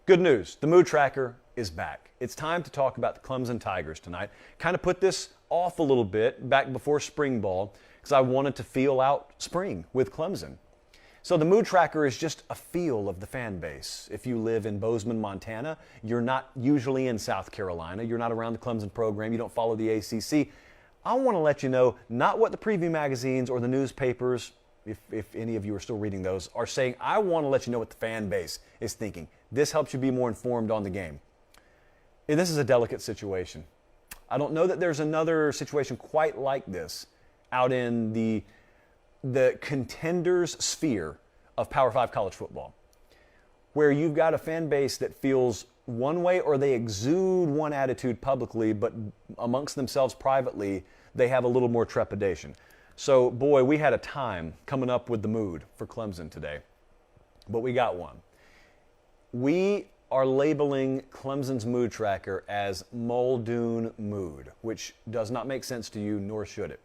Good news, the Mood Tracker is back. It's time to talk about the Clemson Tigers tonight. Kind of put this off a little bit back before spring ball because I wanted to feel out spring with Clemson. So the Mood Tracker is just a feel of the fan base. If you live in Bozeman, Montana, you're not usually in South Carolina, you're not around the Clemson program, you don't follow the ACC, I want to let you know not what the preview magazines or the newspapers, if any of you are still reading those, are saying. I want to let you know what the fan base is thinking. This helps you be more informed on the game. And this is a delicate situation. I don't know that there's another situation quite like this out in the contenders sphere of Power 5 college football, where you've got a fan base that feels one way or they exude one attitude publicly, but amongst themselves privately, they have a little more trepidation. So, boy, we had a time coming up with the mood for Clemson today, but we got one. We are labeling Clemson's Mood Tracker as Muldoon Mood, which does not make sense to you, nor should it.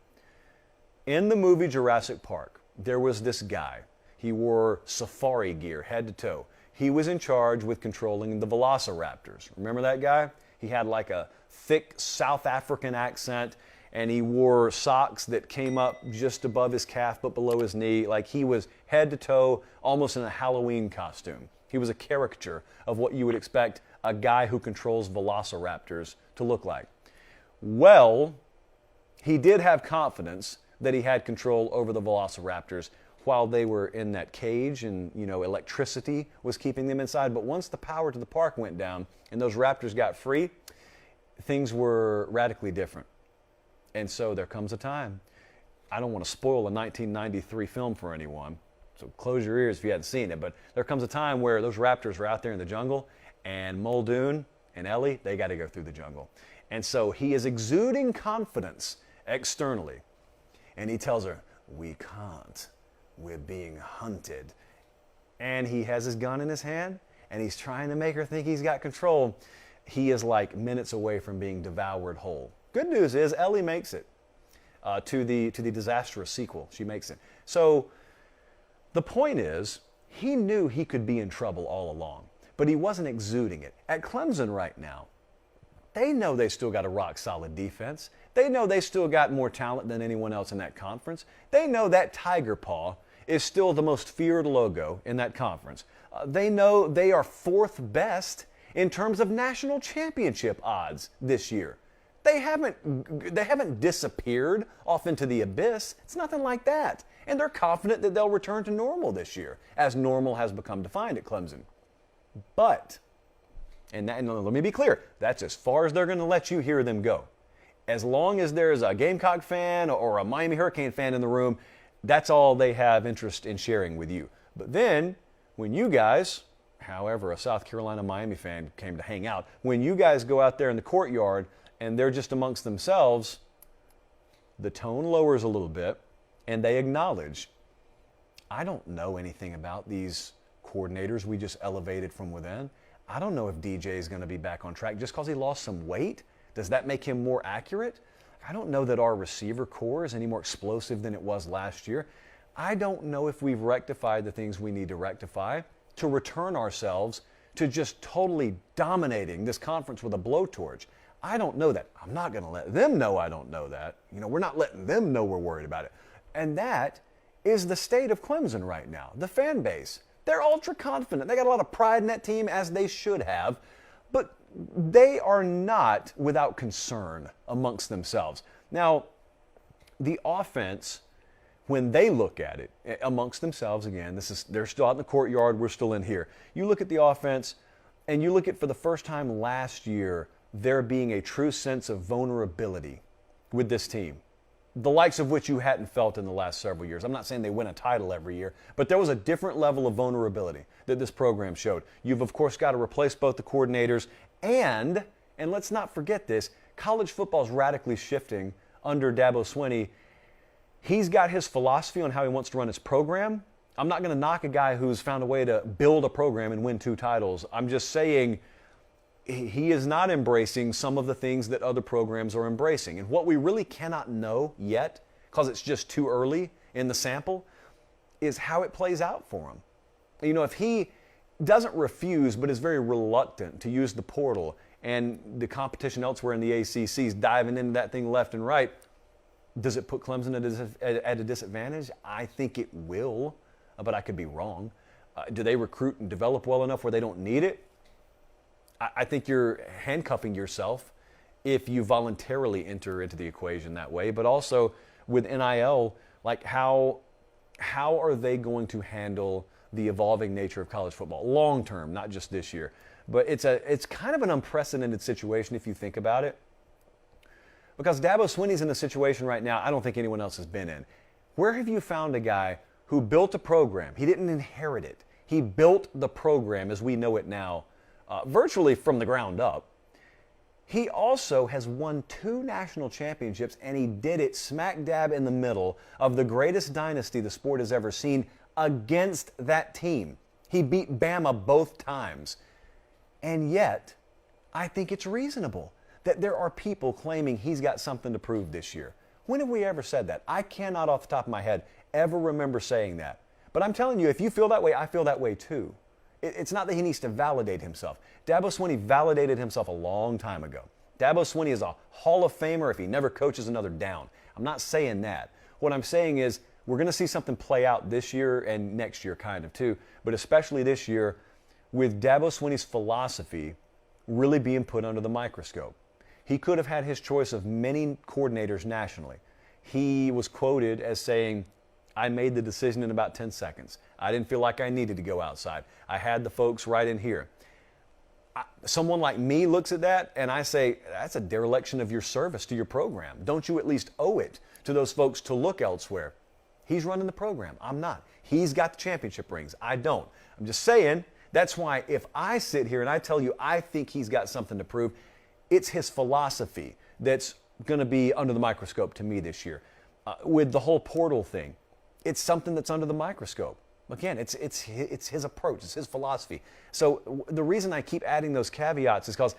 In the movie Jurassic Park, there was this guy. He wore safari gear, head to toe. He was in charge with controlling the velociraptors. Remember that guy? He had like a thick South African accent, and he wore socks that came up just above his calf but below his knee. Like he was head to toe, almost in a Halloween costume. He was a caricature of what you would expect a guy who controls velociraptors to look like. Well, he did have confidence that he had control over the velociraptors while they were in that cage and, electricity was keeping them inside. But once the power to the park went down and those raptors got free, things were radically different. And so there comes a time. I don't want to spoil a 1993 film for anyone, so close your ears if you hadn't seen it, but there comes a time where those raptors are out there in the jungle, and Muldoon and Ellie, they got to go through the jungle. And so he is exuding confidence externally. And he tells her, "We can't. We're being hunted." And he has his gun in his hand, and he's trying to make her think he's got control. He is like minutes away from being devoured whole. Good news is Ellie makes it to the disastrous sequel. She makes it. So the point is, he knew he could be in trouble all along, but he wasn't exuding it. At Clemson right now, they know they still got a rock-solid defense. They know they still got more talent than anyone else in that conference. They know that Tiger Paw is still the most feared logo in that conference. They know they are fourth best in terms of national championship odds this year. They haven't disappeared off into the abyss. It's nothing like that. And they're confident that they'll return to normal this year, as normal has become defined at Clemson. But, and let me be clear, that's as far as they're going to let you hear them go. As long as there's a Gamecock fan or a Miami Hurricane fan in the room, that's all they have interest in sharing with you. But then, when you guys, however a South Carolina Miami fan came to hang out, when you guys go out there in the courtyard and they're just amongst themselves, the tone lowers a little bit and they acknowledge, I don't know anything about these coordinators we just elevated from within. I don't know if DJ is going to be back on track just because he lost some weight. Does that make him more accurate? I don't know that our receiver core is any more explosive than it was last year. I don't know if we've rectified the things we need to rectify to return ourselves to just totally dominating this conference with a blowtorch. I don't know that. I'm not going to let them know I don't know that. We're not letting them know we're worried about it. And that is the state of Clemson right now, the fan base. They're ultra confident. They got a lot of pride in that team, as they should have, but they are not without concern amongst themselves. Now, the offense, when they look at it amongst themselves, again, they're still out in the courtyard, we're still in here. You look at the offense, and you look at, for the first time last year, there being a true sense of vulnerability with this team, the likes of which you hadn't felt in the last several years. I'm not saying they win a title every year, but there was a different level of vulnerability that this program showed. You've, of course, got to replace both the coordinators and let's not forget this, college football is radically shifting under Dabo Swinney. He's got his philosophy on how he wants to run his program. I'm not going to knock a guy who's found a way to build a program and win 2 titles. I'm just saying he is not embracing some of the things that other programs are embracing. And what we really cannot know yet, because it's just too early in the sample, is how it plays out for him. If he doesn't refuse, but is very reluctant to use the portal, and the competition elsewhere in the ACC is diving into that thing left and right, does it put Clemson at a disadvantage? I think it will, but I could be wrong. Do they recruit and develop well enough where they don't need it? I think you're handcuffing yourself if you voluntarily enter into the equation that way. But also with NIL, like how are they going to handle the evolving nature of college football long term, not just this year? But it's kind of an unprecedented situation if you think about it. Because Dabo Swinney's in a situation right now I don't think anyone else has been in. Where have you found a guy who built a program? He didn't inherit it. He built the program as we know it now, virtually from the ground up. He also has won 2 national championships, and he did it smack dab in the middle of the greatest dynasty the sport has ever seen against that team. He beat Bama both times. And yet, I think it's reasonable that there are people claiming he's got something to prove this year. When have we ever said that? I cannot off the top of my head ever remember saying that. But I'm telling you, if you feel that way, I feel that way too. It's not that he needs to validate himself. Dabo Swinney validated himself a long time ago. Dabo Swinney is a Hall of Famer if he never coaches another down. I'm not saying that. What I'm saying is we're going to see something play out this year and next year kind of too, but especially this year with Dabo Swinney's philosophy really being put under the microscope. He could have had his choice of many coordinators nationally. He was quoted as saying, I made the decision in about 10 seconds. I didn't feel like I needed to go outside. I had the folks right in here. Someone like me looks at that and I say, that's a dereliction of your service to your program. Don't you at least owe it to those folks to look elsewhere? He's running the program. I'm not. He's got the championship rings. I don't. I'm just saying, that's why if I sit here and I tell you I think he's got something to prove, it's his philosophy that's going to be under the microscope to me this year. With the whole portal thing, it's something that's under the microscope. Again, it's his approach, it's his philosophy. So the reason I keep adding those caveats is because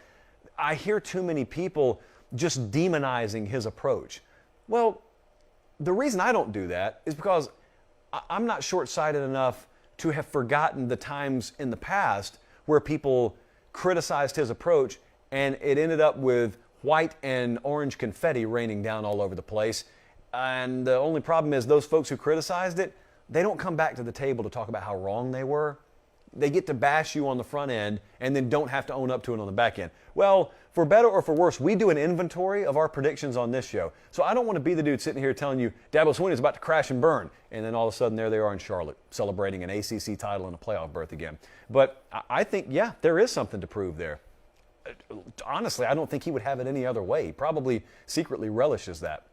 I hear too many people just demonizing his approach. Well, the reason I don't do that is because I'm not short-sighted enough to have forgotten the times in the past where people criticized his approach and it ended up with white and orange confetti raining down all over the place. And the only problem is those folks who criticized it, they don't come back to the table to talk about how wrong they were. They get to bash you on the front end and then don't have to own up to it on the back end. Well, for better or for worse, we do an inventory of our predictions on this show. So I don't want to be the dude sitting here telling you Dabo Swinney is about to crash and burn. And then all of a sudden there they are in Charlotte celebrating an ACC title and a playoff berth again. But I think, yeah, there is something to prove there. Honestly, I don't think he would have it any other way. He probably secretly relishes that.